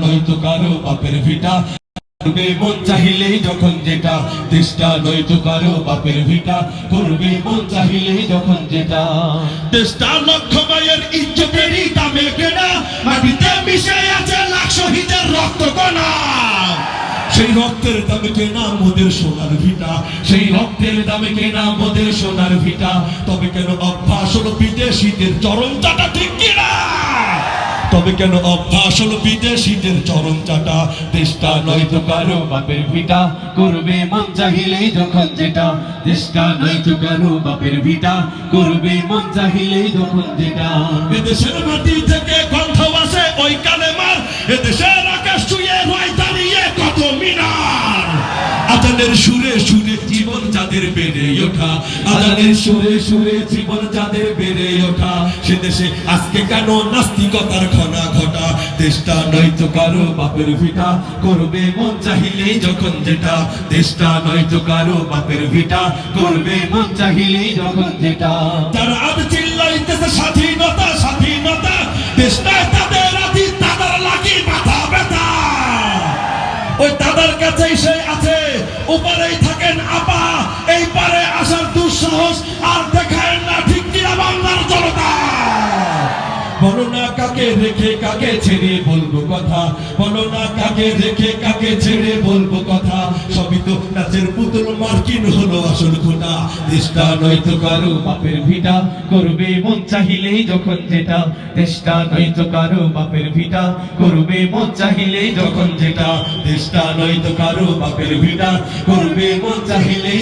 নয়তো কারো বাপের ভিটা করবে মন চাহিলেই যখন যেটা দেশটা নয়তো কারো বাপের ভিটা করবে মন চাহিলেই যখন যেটা দেশটা লক্ষ মায়ের ইজ্জতেরই দামে কেনা মাটিতে মিশে আছে লাখ শহীদের রক্ত কণা সেই রক্তের দামে কেনা মোদের সোনার ভিটা সেই রক্তের দামে কেনা মোদের সোনার ভিটা তবে কেন অভ্যাস হলো বিদেশিদের চরম চাটা ঠিক কিনা তবে কেন অভ্যাস হলো বিদেশিদের চরম চাটা দেশটা নয়তো কারো বাপের ভিটা করবে মন চাহিলেই যখন যেটা দেশটা নয়তো কারো বাপের ভিটা করবে মন চাহিলেই যখন যেটা এদেশের মাটি থেকে গন্ধ আসে ওই কালেমার এদেশের আকাশ ছুঁয়ে রয় দাঁড়িয়ে কত মিনার আজানের সুরে সুরে জীবন যাদের বেড়ে ওঠা আজানের সুরে সুরে জীবন যাদের বেড়ে ওঠা সে দেশে আজকে কেন নাস্তিকতার ঘনা ঘটা দেশটা নয়তো কারো বাপের ভিটা করবে মন চাহিলেই যখন যেটা দেশটা নয়তো কারো বাপের ভিটা করবে মন চাহিলেই যখন যেটা যারা আজ চিল্লাইতেছে স্বাধীনতা স্বাধীনতা দেশটা তাদের আদি তাদের লাগি মাথা ব্যথা ওই তাদের কাছেই সে আছে উপরেই থাকেন আপা এই পারে আসার দুঃসাহস আর দেখায় না ঠিক কিনা বাংলার জনতা বলো না কাকে রেখে কাকে ছেড়ে বলবো কথা বলো না কাকে রেখে কাকে ছেড়ে বলবো কথা সবই তো নাচের পুতুল মার্কিন হলো আসল খোটা দেশটা নয়তো কারো বাপের ভিটা করবে মন চাহিলেই যখন যেটা দেশটা নয়তো কারো বাপের ভিটা করবে মন চাহিলেই যখন যেটা দেশটা নয়তো কারো বাপের ভিটা করবে মন চাহিলেই